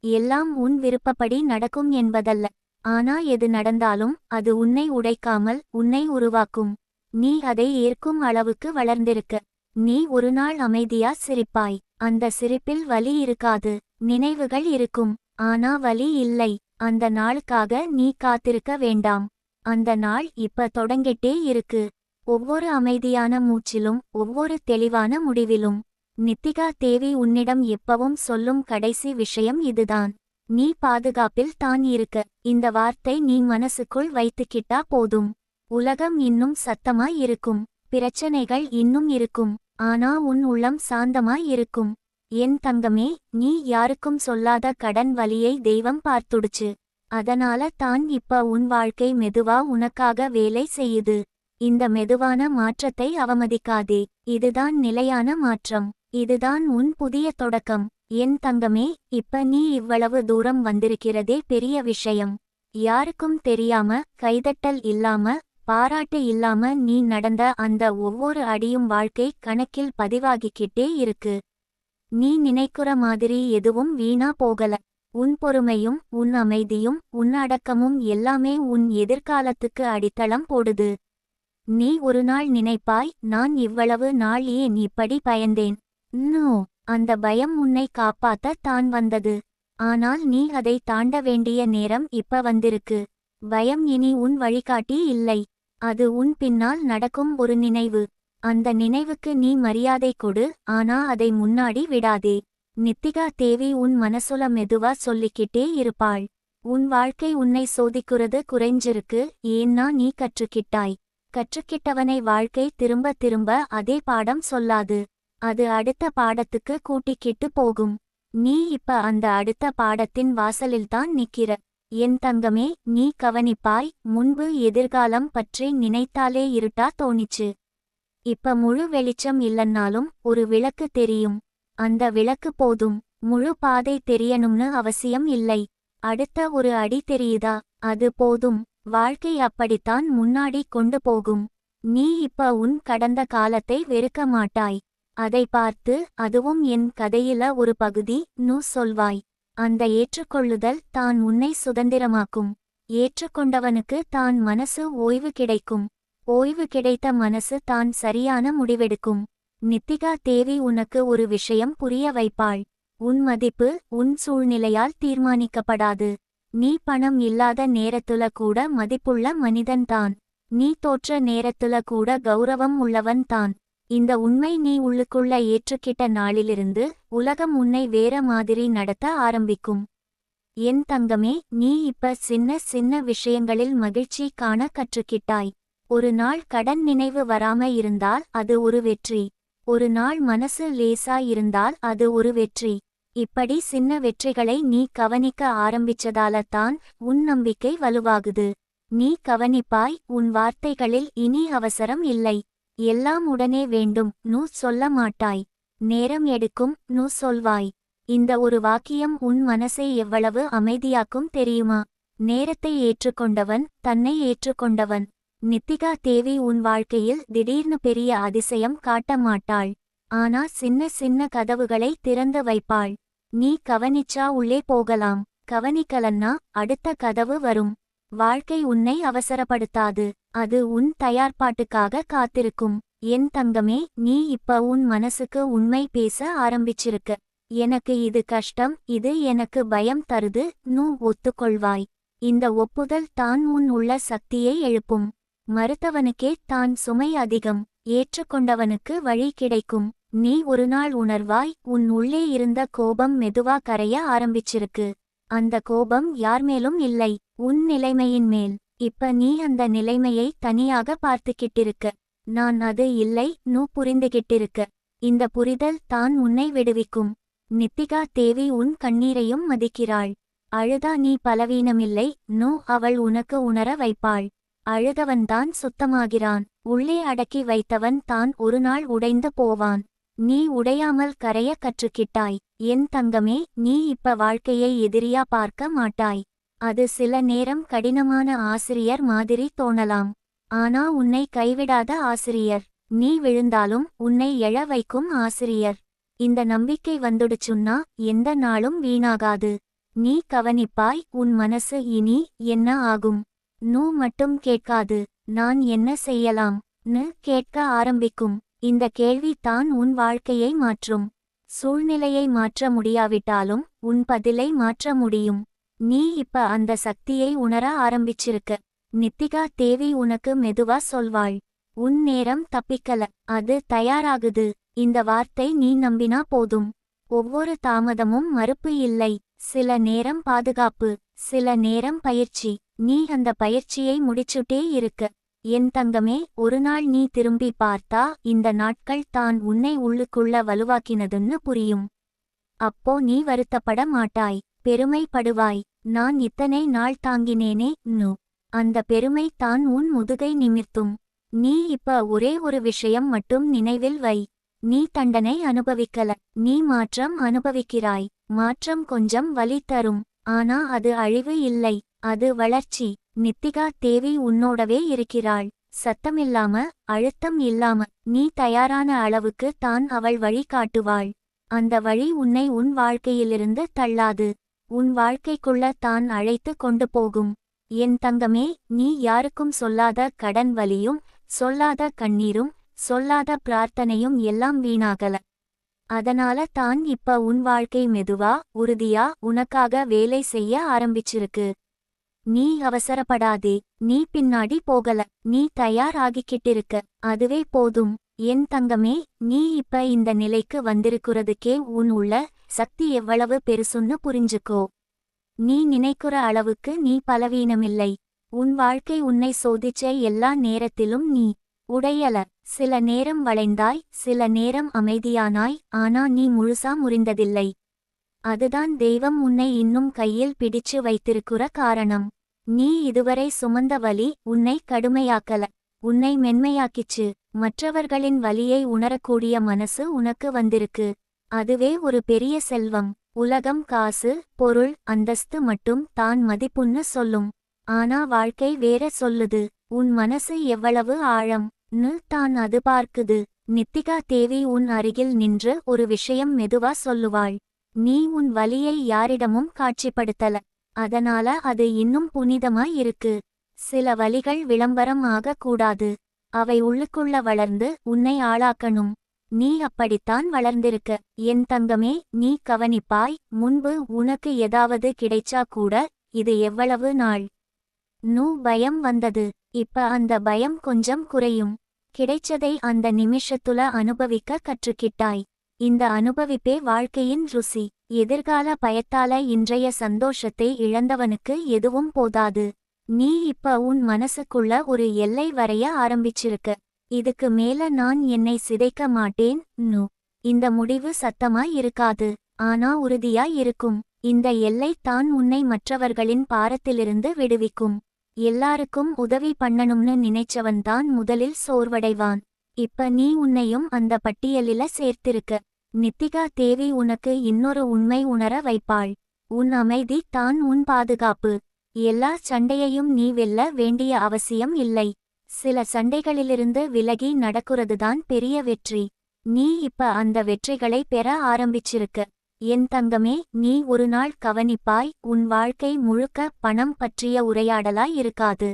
எல்லாம் உன் விருப்பப்படி நடக்கும் என்பதல்ல. ஆனா எது நடந்தாலும் அது உன்னை உடைக்காமல் உன்னை உருவாக்கும். நீ அதை ஏற்கும் அளவுக்கு வளர்ந்திருக்க. நீ ஒரு நாள் அமைதியா சிரிப்பாய். அந்த சிரிப்பில் வலி இருக்காது. நினைவுகள் இருக்கும். ஆனா வலி இல்லை. அந்த நாளுக்காக நீ காத்திருக்க வேண்டாம். அந்த நாள் இப்ப தொடங்கிட்டே இருக்கு. ஒவ்வொரு அமைதியான மூச்சிலும், ஒவ்வொரு தெளிவான முடிவிலும். நித்திகா தேவி உன்னிடம் எப்பவும் சொல்லும் கடைசி விஷயம் இதுதான். நீ பாதுகாப்பில் தான் இருக்க. இந்த வார்த்தை நீ மனசுக்குள் வைத்துக்கிட்டா போதும். உலகம் இன்னும் சத்தமாய் இருக்கும். பிரச்சனைகள் இன்னும் இருக்கும். ஆனா உன் உள்ளம் சாந்தமாய் இருக்கும். என் தங்கமே, நீ யாருக்கும் சொல்லாத கடன் வலியை தெய்வம் பார்த்துடுச்சு. அதனால தான் இப்ப உன் வாழ்க்கை மெதுவா உனக்காக வேலை செய்யுது. இந்த மெதுவான மாற்றத்தை அவமதிக்காதே. இதுதான் நிலையான மாற்றம். இதுதான் உன் புதிய தொடக்கம். என் தங்கமே, இப்ப நீ இவ்வளவு தூரம் வந்திருக்கிறதே பெரிய விஷயம். யாருக்கும் தெரியாம, கைதட்டல் இல்லாம, பாராட்டு இல்லாம நீ நடந்த அந்த ஒவ்வொரு அடியும் வாழ்க்கை கணக்கில் பதிவாகிக்கிட்டே இருக்கு. நீ நினைக்கிற மாதிரி எதுவும் வீணா போகல. உன் பொறுமையும், உன் அமைதியும், உன் அடக்கமும் எல்லாமே உன் எதிர்காலத்துக்கு அடித்தளம் போடுது. நீ ஒரு நாள் நினைப்பாய், நான் இவ்வளவு நாள் ஏன் இப்படி பயந்தேன். நோ, அந்த பயம் உன்னை காப்பாத்த தான் வந்தது. ஆனால் நீ அதை தாண்ட வேண்டிய நேரம் இப்ப வந்திருக்கு. பயம் இனி உன் வழிகாட்டி இல்லை. அது உன் பின்னால் நடக்கும் ஒரு நினைவு. அந்த நினைவுக்கு நீ மரியாதை கொடு. ஆனா அதை முன்னாடி விடாதே. நித்திகா தேவி உன் மனசுல மெதுவா சொல்லிக்கிட்டே இருப்பாள். உன் வாழ்க்கை உன்னை சோதிக்குறது குறைஞ்சிருக்கு. ஏன்னா நீ கற்றுக்கிட்டாய். கற்றுக்கிட்டவனை வாழ்க்கை திரும்ப திரும்ப அதே பாடம் சொல்லாது. அது அடுத்த பாடத்துக்கு கூட்டிக்கிட்டு போகும். நீ இப்ப அந்த அடுத்த பாடத்தின் வாசலில்தான் நிக்கிற. என் தங்கமே, நீ கவனிப்பாய், முன்பு எதிர்காலம் பற்றி நினைத்தாலே இருட்டா தோணிச்சு. இப்ப முழு வெளிச்சம் இல்லன்னாலும் ஒரு விளக்கு தெரியும். அந்த விளக்கு போதும். முழு பாதை தெரியணும்னு அவசியம் இல்லை. அடுத்த ஒரு அடி தெரியுதா, அது போதும். வாழ்க்கை அப்படித்தான் முன்னாடி கொண்டு போகும். நீ இப்ப உன் கடந்த காலத்தை வெறுக்க மாட்டாய். அதை பார்த்து, அதுவும் என் கதையில ஒரு பகுதி நு சொல்வாய். அந்த ஏற்றுக்கொள்ளுதல் தான் உன்னை சுதந்திரமாக்கும். ஏற்றுக்கொண்டவனுக்கு தான் மனசு ஓய்வு கிடைக்கும். ஓய்வு கிடைத்த மனசு தான் சரியான முடிவெடுக்கும். நித்திகா தேவி உனக்கு ஒரு விஷயம் புரிய வைப்பாள். உன் மதிப்பு உன் சூழ்நிலையால் தீர்மானிக்கப்படாது. நீ பணம் இல்லாத நேரத்துல கூட மதிப்புள்ள மனிதன்தான். நீ தோற்ற நேரத்துல கூட கௌரவம் உள்ளவன் தான். இந்த உண்மை நீ உள்ளுக்குள்ள ஏற்றுக்கிட்ட நாளிலிருந்து உலகம் உன்னை வேற மாதிரி நடத்த ஆரம்பிக்கும். என் தங்கமே, நீ இப்ப சின்ன சின்ன விஷயங்களில் மகிழ்ச்சி காண கற்றுக்கிட்டாய். ஒரு நாள் கடன் நினைவு வராம இருந்தால் அது ஒரு வெற்றி. ஒரு நாள் மனசு லேசா இருந்தால் அது ஒரு வெற்றி. இப்படி சின்ன வெற்றிகளை நீ கவனிக்க ஆரம்பிச்சதால தான் உன் நம்பிக்கை வலுவாகுது. நீ கவனிப்பாய், உன் வார்த்தைகளில் இனி அவசரம் இல்லை. எல்லாம் உடனே வேண்டும் நு சொல்ல மாட்டாய். நேரம் எடுக்கும் நு சொல்வாய். இந்த ஒரு வாக்கியம் உன் மனசை எவ்வளவு அமைதியாக்கும் தெரியுமா? நேரத்தை ஏற்றுக்கொண்டவன் தன்னை ஏற்றுக்கொண்டவன். நித்திகா தேவி உன் வாழ்க்கையில் திடீர்னு பெரிய அதிசயம் காட்ட மாட்டாள். ஆனா சின்ன சின்ன கதவுகளை திறந்து வைப்பாள். நீ கவனிச்சா உள்ளே போகலாம். கவனிக்கலன்னா அடுத்த கதவு வரும். வாழ்க்கை உன்னை அவசரப்படுத்தாது. அது உன் தயார்பாட்டுக்காக காத்திருக்கும். என் தங்கமே, நீ இப்ப உன் மனசுக்கு உண்மை பேச ஆரம்பிச்சிருக்க. எனக்கு இது கஷ்டம், இது எனக்கு பயம் தருது, நூ ஒத்துக்கொள்வாய். இந்த ஒப்புதல் தான் உன் உள்ள சக்தியை எழுப்பும். மறுத்தவனுக்கே தான் சுமை அதிகம், ஏற்றுக்கொண்டவனுக்கு வழி கிடைக்கும். நீ ஒருநாள் உணர்வாய், உன் உள்ளே இருந்த கோபம் மெதுவா கரைய ஆரம்பிச்சிருக்கு. அந்த கோபம் யார்மேலும் இல்லை, உன் நிலைமையின் மேல். இப்ப நீ அந்த நிலைமையை தனியாக பார்த்துக்கிட்டிருக்க. நான் அது இல்லை நூ புரிந்துகிட்டிருக்க. இந்த புரிதல் தான் உன்னை விடுவிக்கும். நித்திகா தேவி உன் கண்ணீரையும் மதிக்கிறாள். அழுதா நீ பலவீனமில்லை நூ, அவள் உனக்கு உணர வைப்பாள். அழுதவன்தான் சுத்தமாகிறான். உள்ளே அடக்கி வைத்தவன் தான் ஒருநாள் உடைந்து போவான். நீ உடையாமல் கரைய கற்றுக்கிட்டாய். என் தங்கமே, நீ இப்ப வாழ்க்கையை எதிரியா பார்க்க மாட்டாய். அது சில நேரம் கடினமான ஆசிரியர் மாதிரி தோணலாம். ஆனா உன்னை கைவிடாத ஆசிரியர். நீ விழுந்தாலும் உன்னை எழ வைக்கும் ஆசிரியர். இந்த நம்பிக்கை வந்துடுச்சுன்னா எந்த நாளும் வீணாகாது. நீ கவனிப்பாய், உன் மனசு இனி என்ன ஆகும் நூ மட்டும் கேட்காது. நான் என்ன செய்யலாம் னு கேட்க ஆரம்பிக்கும். இந்த கேள்வி தான் உன் வாழ்க்கையை மாற்றும். சூழ்நிலையை மாற்ற முடியாவிட்டாலும் உன் பதிலை மாற்ற முடியும். நீ இப்ப அந்த சக்தியை உணர ஆரம்பிச்சிருக்க. நித்திகா தேவி உனக்கு மெதுவா சொல்வாள். உன் நேரம் தப்பிக்கல, அது தயாராகுது. இந்த வார்த்தை நீ நம்பினா போதும். ஒவ்வொரு தாமதமும் மறுப்பு இல்லை. சில நேரம் பாதுகாப்பு, சில நேரம் பயிற்சி. நீ அந்த பயிற்சியை முடிச்சுட்டே இருக்க. என் தங்கமே, ஒருநாள் நீ திரும்பி பார்த்தா இந்த நாட்கள் தான் உன்னை உள்ளுக்குள்ள வலுவாக்கினதுன்னு புரியும். அப்போ நீ வருத்தப்பட மாட்டாய், பெருமைப்படுவாய். நான் இத்தனை நாள் தாங்கினேனே நு. அந்த பெருமை தான் உன் முதுகை நிமிர்த்தும். நீ இப்ப ஒரே ஒரு விஷயம் மட்டும் நினைவில் வை. நீ தண்டனை அனுபவிக்கல, நீ மாற்றம் அனுபவிக்கிறாய். மாற்றம் கொஞ்சம் வலி தரும், ஆனா அது அழிவு இல்லை, அது வளர்ச்சி. நித்திகா தேவி உன்னோடவே இருக்கிறாள். சத்தமில்லாம, அழுத்தம் இல்லாம. நீ தயாரான அளவுக்கு தான் அவள் வழி காட்டுவாள். அந்த வழி உன்னை உன் வாழ்க்கையிலிருந்து தள்ளாது, உன் வாழ்க்கைக்குள்ள தான் அழைத்து கொண்டு போகும். என் தங்கமே, நீ யாருக்கும் சொல்லாத கடன் வலியும், சொல்லாத கண்ணீரும், சொல்லாத பிரார்த்தனையும் எல்லாம் வீணாகல. அதனால தான் இப்ப உன் வாழ்க்கை மெதுவா, உறுதியா உனக்காக வேலை செய்ய ஆரம்பிச்சிருக்கு. நீ அவசரப்படாதே, நீ பின்னாடி போகல, நீ தயார் ஆகிக்கிட்டிருக்க. அதுவே போதும். என் தங்கமே, நீ இப்ப இந்த நிலைக்கு வந்திருக்கிறதுக்கே உன் உள்ள சக்தி எவ்வளவு பெருசுன்னு புரிஞ்சுக்கோ. நீ நினைக்கிற அளவுக்கு நீ பலவீனமில்லை. உன் வாழ்க்கை உன்னை சோதிச்ச எல்லா நேரத்திலும் நீ உடையல. சில நேரம் வளைந்தாய், சில நேரம் அமைதியானாய், ஆனா நீ முழுசா முறிந்ததில்லை. அதுதான் தெய்வம் உன்னை இன்னும் கையில் பிடிச்சு வைத்திருக்கிற காரணம். நீ இதுவரை சுமந்த வலி உன்னை கடுமையாக்கல, உன்னை மென்மையாக்கிச்சு. மற்றவர்களின் வலியை உணரக்கூடிய மனசு உனக்கு வந்திருக்கு. அதுவே ஒரு பெரிய செல்வம். உலகம் காசு, பொருள், அந்தஸ்து மட்டும் தான் மதிப்புன்னு சொல்லும். ஆனா வாழ்க்கை வேற சொல்லுது. உன் மனசு எவ்வளவு ஆழம் னு தான் அது பார்க்குது. நித்திகா தேவி உன் அருகில் நின்று ஒரு விஷயம் மெதுவா சொல்லுவாள். நீ உன் வலியை யாரிடமும் காட்சிப்படுத்தல, அதனால அது இன்னும் புனிதமாய் இருக்கு. சில வலிகள் விளம்பரம் ஆகக்கூடாது, அவை உள்ளுக்குள்ள வளர்ந்து உன்னை ஆளாக்கணும். நீ அப்படித்தான் வளர்ந்திருக்க. என் தங்கமே, நீ கவனிப்பாய், முன்பு உனக்கு ஏதாவது கிடைச்சா கூட இது எவ்வளவு நாள் நூ பயம் வந்தது. இப்ப அந்த பயம் கொஞ்சம் குறையும். கிடைச்சதை அந்த நிமிஷத்துல அனுபவிக்க கற்றுக்கிட்டாய். இந்த அனுபவிப்பே வாழ்க்கையின் ருசி. எதிர்கால பயத்தால இன்றைய சந்தோஷத்தை இழந்தவனுக்கு எதுவும் போதாது. நீ இப்ப உன் மனசுக்குள்ள ஒரு எல்லை வரைய ஆரம்பிச்சிருக்க. இதுக்கு மேல நான் என்னை சிதைக்க மாட்டேன் நு. இந்த முடிவு சத்தமாய் இருக்காது, ஆனா உறுதியாய் இருக்கும். இந்த எல்லை தான் உன்னை மற்றவர்களின் பாரத்திலிருந்து விடுவிக்கும். எல்லாருக்கும் உதவி பண்ணணும்னு நினைச்சவன்தான் முதலில் சோர்வடைவான். இப்ப நீ உன்னையும் அந்த பட்டியலில சேர்த்திருக்க. நித்திகா தேவி உனக்கு இன்னொரு உண்மை உணர வைப்பாள். உன் அமைதி தான் உன் பாதுகாப்பு. எல்லா சண்டையையும் நீ வெல்ல வேண்டிய அவசியம் இல்லை. சில சண்டைகளிலிருந்து விலகி நடக்கிறதுதான் பெரிய வெற்றி. நீ இப்ப அந்த வெற்றிகளை பெற ஆரம்பிச்சிருக்க. என் தங்கமே, நீ ஒரு நாள் கவனிப்பாய், உன் வாழ்க்கை முழுக்க பணம் பற்றிய உரையாடலாய் இருக்காது.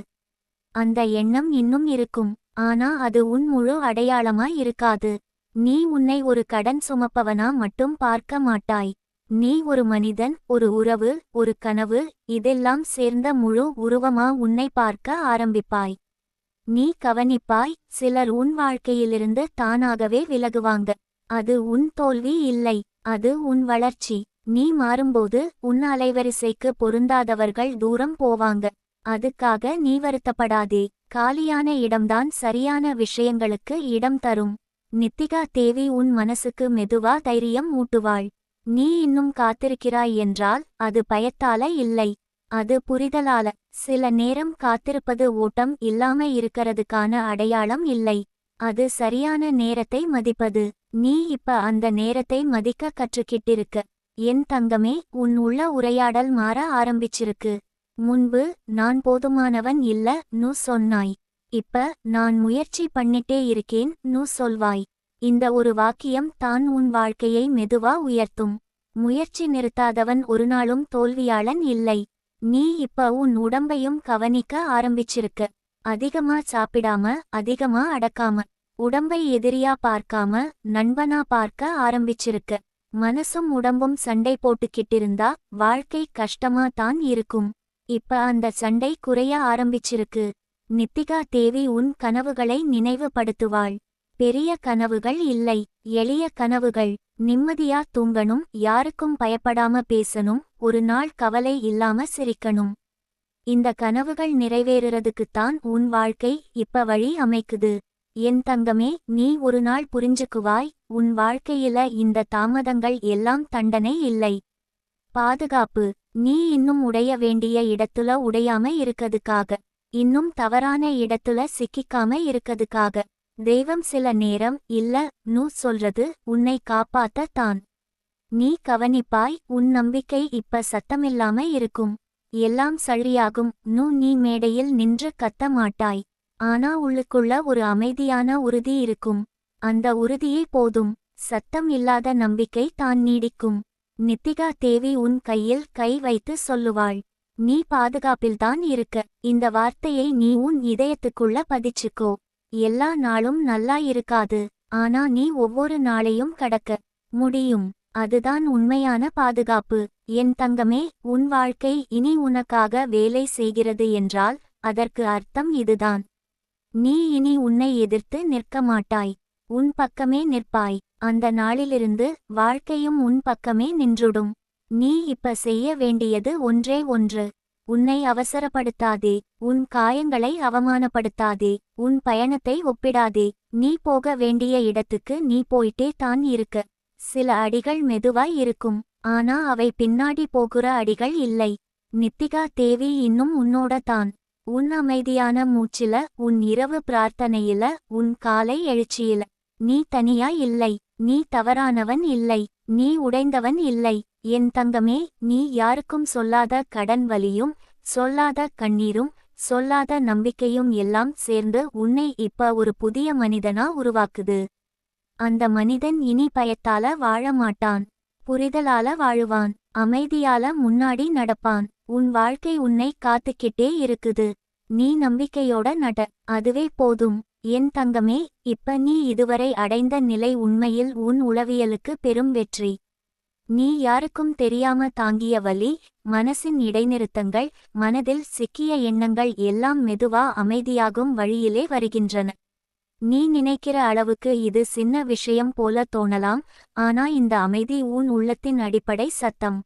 அந்த எண்ணம் இன்னும் இருக்கும். ஆனா அது உன் முழு அடையாளமாய் இருக்காது. நீ உன்னை ஒரு கடன் சுமப்பவனா மட்டும் பார்க்க மாட்டாய். நீ ஒரு மனிதன், ஒரு உறவு, ஒரு கனவு, இதெல்லாம் சேர்ந்த முழு உருவமா உன்னை பார்க்க ஆரம்பிப்பாய். நீ கவனிப்பாய், சிலர் உன் வாழ்க்கையிலிருந்து தானாகவே விலகுவாங்க. அது உன் தோல்வி இல்லை, அது உன் வளர்ச்சி. நீ மாறும்போது உன் அலைவரிசைக்கு பொருந்தாதவர்கள் தூரம் போவாங்க. அதுக்காக நீ வருத்தப்படாதே. காலியான இடம்தான் சரியான விஷயங்களுக்கு இடம் தரும். நித்திகா தேவி உன் மனசுக்கு மெதுவா தைரியம் ஊட்டுவாள். நீ இன்னும் காத்திருக்கிறாய் என்றால் அது பயத்தால இல்லை, அது புரிதலால. சில நேரம் காத்திருப்பது ஓட்டம் இல்லாம இருக்கிறதுக்கான அடையாளம் இல்லை, அது சரியான நேரத்தை மதிப்பது. நீ இப்ப அந்த நேரத்தை மதிக்க கற்றுக்கிட்டிருக்க. என் தங்கமே, உன் உள்ள உரையாடல் மாற ஆரம்பிச்சிருக்கு. முன்பு நான் போதுமானவன் இல்ல நு சொன்னாய். இப்ப நான் முயற்சி பண்ணிட்டே இருக்கேன் நு சொல்வாய். இந்த ஒரு வாக்கியம் தான் உன் வாழ்க்கையை மெதுவா உயர்த்தும். முயற்சி நிறுத்தாதவன் ஒருநாளும் தோல்வியாளன் இல்லை. நீ இப்ப உன் உடம்பையும் கவனிக்க ஆரம்பிச்சிருக்க. அதிகமா சாப்பிடாம, அதிகமா அடக்காம, உடம்பை எதிரியா பார்க்காம நண்பனா பார்க்க ஆரம்பிச்சிருக்க. மனசும் உடம்பும் சண்டை போட்டுக்கிட்டிருந்தா வாழ்க்கை கஷ்டமா தான் இருக்கும். இப்ப அந்த சண்டை குறைய ஆரம்பிச்சிருக்கு. நித்திகா தேவி உன் கனவுகளை நினைவுபடுத்துவாள். பெரிய கனவுகள் இல்லை, எளிய கனவுகள். நிம்மதியா தூங்கணும், யாருக்கும் பயப்படாம பேசணும், ஒரு நாள் கவலை இல்லாம சிரிக்கணும். இந்த கனவுகள் நிறைவேறுறதுக்குத்தான் உன் வாழ்க்கை இப்ப வழி அமைக்குது. என் தங்கமே, நீ ஒரு நாள் புரிஞ்சுக்குவாய், உன் வாழ்க்கையில இந்த தாமதங்கள் எல்லாம் தண்டனை இல்லை, பாதுகாப்பு. நீ இன்னும் உடைய வேண்டிய இடத்துல உடையாம இருக்கதுக்காக, இன்னும் தவறான இடத்துல சிக்கிக்காம இருக்கதுக்காக. தெய்வம் சில நேரம் இல்ல நு சொல்றது உன்னை காப்பாத்த தான். நீ கவனிப்பாய், உன் நம்பிக்கை இப்ப சத்தமில்லாம இருக்கும். எல்லாம் சரியாகும் நு நீ மேடையில் நின்று கத்த மாட்டாய். ஆனா உள்ளுக்குள்ள ஒரு அமைதியான உறுதி இருக்கும். அந்த உறுதியே போதும். சத்தம் இல்லாத நம்பிக்கை தான் நீடிக்கும். நித்திகா தேவி உன் கையில் கை வைத்து சொல்லுவாள், நீ பாதுகாப்பில்தான் இருக்க. இந்த வார்த்தையை நீ உன் இதயத்துக்குள்ள பதிச்சுக்கோ. எல்லா நாளும் நல்லா இருக்காது, ஆனா நீ ஒவ்வொரு நாளையும் கடக்க முடியும். அதுதான் உண்மையான பாதுகாப்பு. என் தங்கமே, உன் வாழ்க்கை இனி உனக்காக வேலை செய்கிறது என்றால் அதற்கு அர்த்தம் இதுதான். நீ இனி உன்னை எதிர்த்து நிற்க மாட்டாய், உன் பக்கமே நிற்பாய். அந்த நாளிலிருந்து வாழ்க்கையும் உன் பக்கமே நின்றுடும். நீ இப்ப செய்ய வேண்டியது ஒன்றே ஒன்று. உன்னை அவசரப்படுத்தாதே, உன் காயங்களை அவமானப்படுத்தாதே, உன் பயணத்தை ஒப்பிடாதே. நீ போக வேண்டிய இடத்துக்கு நீ போயிட்டே தான் இருக்க. சில அடிகள் மெதுவாய் இருக்கும், ஆனா அவை பின்னாடி போகுற அடிகள் இல்லை. நித்திகா தேவி இன்னும் உன்னோட தான். உன் அமைதியான மூச்சில, உன் இரவு பிரார்த்தனையில, உன் காலை எழுச்சியில. நீ தனியா இல்லை, நீ தவறானவன் இல்லை, நீ உடைந்தவன் இல்லை. என் தங்கமே, நீ யாருக்கும் சொல்லாத கடன் வலியும், சொல்லாத கண்ணீரும், சொல்லாத நம்பிக்கையும் எல்லாம் சேர்ந்து உன்னை இப்ப ஒரு புதிய மனிதனா உருவாக்குது. அந்த மனிதன் இனி பயத்தால வாழ மாட்டான், புரிதலால வாழுவான், அமைதியால முன்னாடி நடப்பான். உன் வாழ்க்கை உன்னை காத்துக்கிட்டே இருக்குது. நீ நம்பிக்கையோட நட, அதுவே போதும். என் தங்கமே, இப்ப நீ இதுவரை அடைந்த நிலை உண்மையில் உன் உளவியலுக்கு பெரும் வெற்றி. நீ யாருக்கும் தெரியாம தாங்கிய வலி, மனசின் இடைநிறுத்தங்கள், மனதில் சிக்கிய எண்ணங்கள் எல்லாம் மெதுவா அமைதியாகும் வழியிலே வருகின்றன. நீ நினைக்கிற அளவுக்கு இது சின்ன விஷயம் போல தோணலாம், ஆனா இந்த அமைதி உன் உள்ளத்தின் அடிப்படை சத்தம்.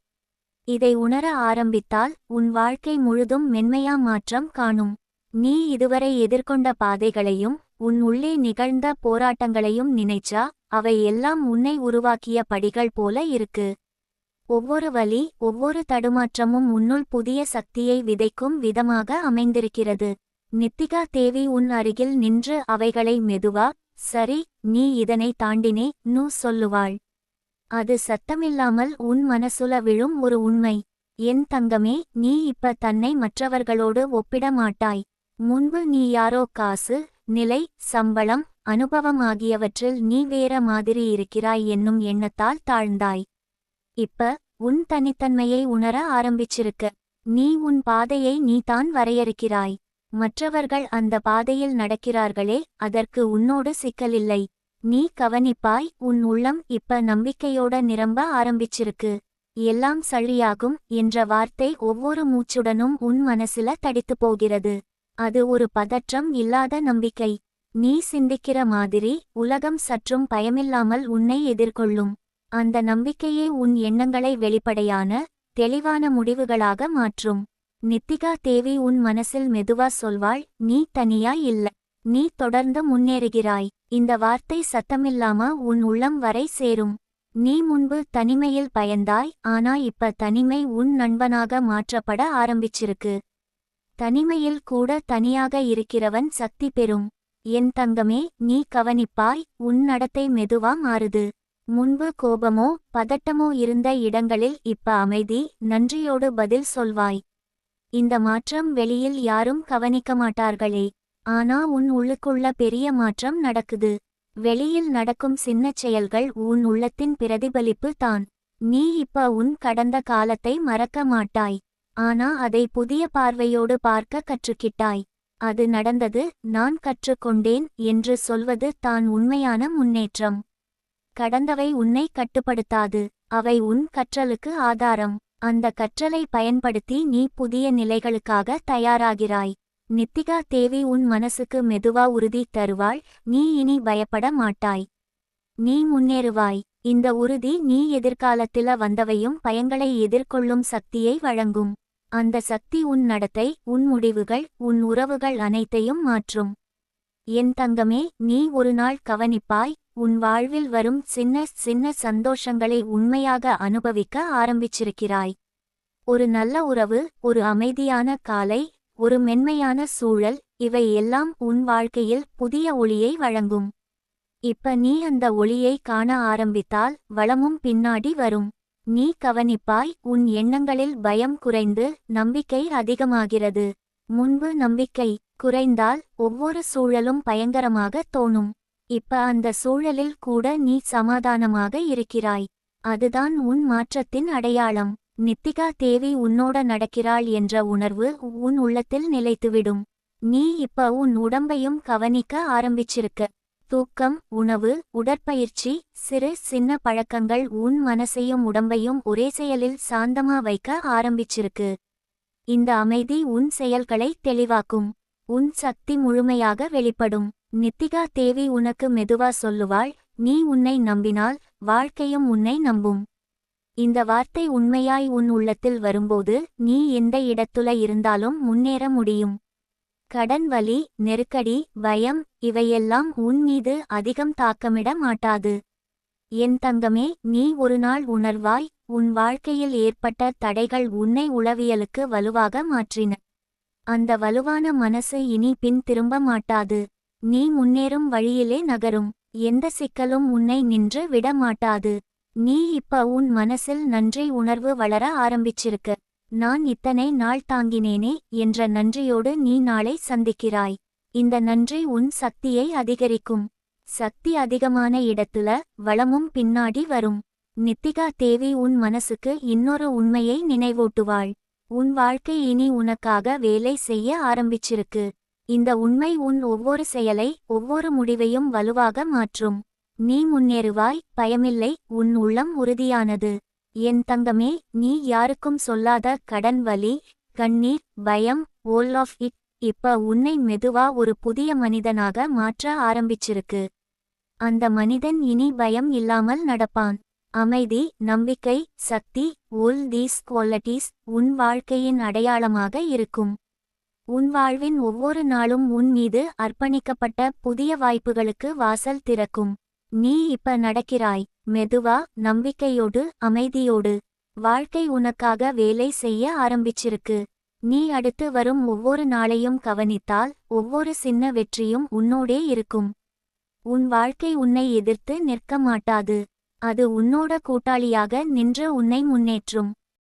இதை உணர ஆரம்பித்தால் உன் வாழ்க்கை முழுதும் மென்மையா மாற்றம் காணும். நீ இதுவரை எதிர்கொண்ட பாதைகளையும் உன் உள்ளே நிகழ்ந்த போராட்டங்களையும் நினைச்சா அவை எல்லாம் உன்னை உருவாக்கிய படிகள் போல இருக்கு. ஒவ்வொரு வலி, ஒவ்வொரு தடுமாற்றமும் உன்னுள் புதிய சக்தியை விதைக்கும் விதமாக அமைந்திருக்கிறது. நித்திகா தேவி உன் அருகில் நின்று அவைகளை மெதுவா, சரி, நீ இதனை தாண்டினே நு சொல்லுவாள். அது சத்தமில்லாமல் உன் மனசுல விழும் ஒரு உண்மை. என் தங்கமே, நீ இப்ப தன்னை மற்றவர்களோடு ஒப்பிட மாட்டாய். முன்பு நீ யாரோ காசு, நிலை, சம்பளம், அனுபவம் ஆகியவற்றில் நீ வேற மாதிரி இருக்கிறாய் என்னும் எண்ணத்தால் தாழ்ந்தாய். இப்ப உன் தனித்தன்மையை உணர ஆரம்பிச்சிருக்க. நீ உன் பாதையை நீதான் வரையறுக்கிறாய். மற்றவர்கள் அந்த பாதையில் நடக்கிறார்களே, அதற்கு உன்னோடு சிக்கலில்லை. நீ கவனிப்பாய், உன் உள்ளம் இப்ப நம்பிக்கையோட நிரம்ப ஆரம்பிச்சிருக்கு. எல்லாம் சரியாகும் என்ற வார்த்தை ஒவ்வொரு மூச்சுடனும் உன் மனசுல தடித்து போகிறது. அது ஒரு பதற்றம் இல்லாத நம்பிக்கை. நீ சிந்திக்கிற மாதிரி உலகம் சற்றும் பயமில்லாமல் உன்னை எதிர்கொள்ளும். அந்த நம்பிக்கையே உன் எண்ணங்களை வெளிப்படையான, தெளிவான முடிவுகளாக மாற்றும். நித்திகா தேவி உன் மனசில் மெதுவா சொல்வாள், நீ தனியா இல்ல. நீ தொடர்ந்து முன்னேறுகிறாய். இந்த வார்த்தை சத்தமில்லாம உன் உள்ளம் வரை சேரும். நீ முன்பு தனிமையில் பயந்தாய், ஆனா இப்ப தனிமை உன் நண்பனாக மாற்றப்பட ஆரம்பிச்சிருக்கு. தனிமையில் கூட தனியாக இருக்கிறவன் சக்தி பெறும். என் தங்கமே, நீ கவனிப்பாய், உன் நடத்தை மெதுவா மாறுது. முன்பு கோபமோ பதட்டமோ இருந்த இடங்களில் இப்ப அமைதி, நன்றியோடு பதில் சொல்வாய். இந்த மாற்றம் வெளியில் யாரும் கவனிக்க மாட்டார்களே, ஆனா உன் உள்ளுக்குள்ள பெரிய மாற்றம் நடக்குது. வெளியில் நடக்கும் சின்ன செயல்கள் உன் உள்ளத்தின் பிரதிபலிப்பு தான். நீ இப்ப உன் கடந்த காலத்தை மறக்க மாட்டாய். ஆனா அதை புதிய பார்வையோடு பார்க்க கற்றுக்கிட்டாய். அது நடந்தது, நான் கற்றுக்கொண்டேன் என்று சொல்வது தான் உண்மையான முன்னேற்றம். கடந்தவை உன்னை கட்டுப்படுத்தாது. அவை உன் கற்றலுக்கு ஆதாரம். அந்த கற்றலை பயன்படுத்தி நீ புதிய நிலைகளுக்காக தயாராகிறாய். நித்திகா தேவி உன் மனசுக்கு மெதுவா உறுதி தருவாள், நீ இனி பயப்பட மாட்டாய். நீ முன்னேறுவாய். இந்த உறுதி நீ எதிர்காலத்தில வந்தவையும் பயங்களை எதிர்கொள்ளும் சக்தியை வழங்கும். அந்த சக்தி உன் நடத்தை, உன் முடிவுகள், உன் உறவுகள் அனைத்தையும் மாற்றும். என் தங்கமே, நீ ஒரு நாள் கவனிப்பாய், உன் வாழ்வில் வரும் சின்ன சின்ன சந்தோஷங்களை உண்மையாக அனுபவிக்க ஆரம்பிச்சிருக்கிறாய். ஒரு நல்ல உறவு, ஒரு அமைதியான காலை, ஒரு மென்மையான சூழல், இவை எல்லாம் உன் வாழ்க்கையில் புதிய ஒளியை வழங்கும். இப்ப நீ அந்த ஒளியை காண ஆரம்பித்தால் வளமும் பின்னாடி வரும். நீ கவனிப்பாய், உன் எண்ணங்களில் பயம் குறைந்து நம்பிக்கை அதிகமாகிறது. முன்பு நம்பிக்கை குறைந்தால் ஒவ்வொரு சூழலும் பயங்கரமாக தோணும். இப்ப அந்த சூழலில் கூட நீ சமாதானமாக இருக்கிறாய். அதுதான் உன் மாற்றத்தின் அடையாளம். நித்திகா தேவி உன்னோட நடக்கிறாள் என்ற உணர்வு உன் உள்ளத்தில் நிலைத்துவிடும். நீ இப்ப உன் உடம்பையும் கவனிக்க ஆரம்பிச்சிருக்க. தூக்கம், உணவு, உடற்பயிற்சி, சிறு சின்ன பழக்கங்கள் உன் மனசையும் உடம்பையும் ஒரே செயலில் சாந்தமா வைக்க ஆரம்பிச்சிருக்கு. இந்த அமைதி உன் செயல்களை தெளிவாக்கும். உன் சக்தி முழுமையாக வெளிப்படும். நித்திகா தேவி உனக்கு மெதுவா சொல்லுவாள், நீ உன்னை நம்பினால் வாழ்க்கையும் உன்னை நம்பும். இந்த வார்த்தை உண்மையாய் உன் உள்ளத்தில் வரும்போது நீ எந்த இடத்துல இருந்தாலும் முன்னேற முடியும். கடன் வலி, நெருக்கடி, பயம், இவையெல்லாம் உன் மீது அதிகம் தாக்கமிட மாட்டாது. என் தங்கமே, நீ ஒரு நாள் உணர்வாய், உன் வாழ்க்கையில் ஏற்பட்ட தடைகள் உன்னை உளவியலுக்கு வலுவாக மாற்றின. அந்த வலுவான மனசு இனி பின் திரும்ப மாட்டாது. நீ முன்னேறும் வழியிலே நகரும். எந்த சிக்கலும் உன்னை நின்று விட மாட்டாது. நீ இப்ப உன் மனசில் நன்றி உணர்வு வளர ஆரம்பிச்சிருக்க. நான் இத்தனை நாள் தாங்கினேனே என்ற நன்றியோடு நீ நாளை சந்திக்கிறாய். இந்த நன்றி உன் சக்தியை அதிகரிக்கும். சக்தி அதிகமான இடத்துல வளமும் பின்னாடி வரும். நித்திகா தேவி உன் மனசுக்கு இன்னொரு உண்மையை நினைவூட்டுவாள். உன் வாழ்க்கை இனி உனக்காக வேலை செய்ய ஆரம்பிச்சிருக்கு. இந்த உண்மை உன் ஒவ்வொரு செயலை, ஒவ்வொரு முடிவையும் வலுவாக மாற்றும். நீ முன்னேறுவாய், பயமில்லை, உன் உள்ளம் உறுதியானது. என் தங்கமே, நீ யாருக்கும் சொல்லாத கடன் வலி, கண்ணீர், பயம், all of it இப்ப உன்னை மெதுவா ஒரு புதிய மனிதனாக மாற்ற ஆரம்பிச்சிருக்கு. அந்த மனிதன் இனி பயம் இல்லாமல் நடப்பான். அமைதி, நம்பிக்கை, சக்தி, all these qualities உன் வாழ்க்கையின் அடையாளமாக இருக்கும். உன் வாழ்வின் ஒவ்வொரு நாளும் உன் மீது அர்ப்பணிக்கப்பட்ட புதிய வாய்ப்புகளுக்கு வாசல் திறக்கும். நீ இப்ப நடக்கிறாய், மெதுவா, நம்பிக்கையோடு, அமைதியோடு. வாழ்க்கை உனக்காக வேலை செய்ய ஆரம்பிச்சிருக்கு. நீ அடுத்து வரும் ஒவ்வொரு நாளையும் கவனித்தால் ஒவ்வொரு சின்ன வெற்றியும் உன்னோடே இருக்கும். உன் வாழ்க்கை உன்னை எதிர்த்து நிற்க மாட்டாது. அது உன்னோட கூட்டாளியாக நின்று உன்னை முன்னேற்றும்.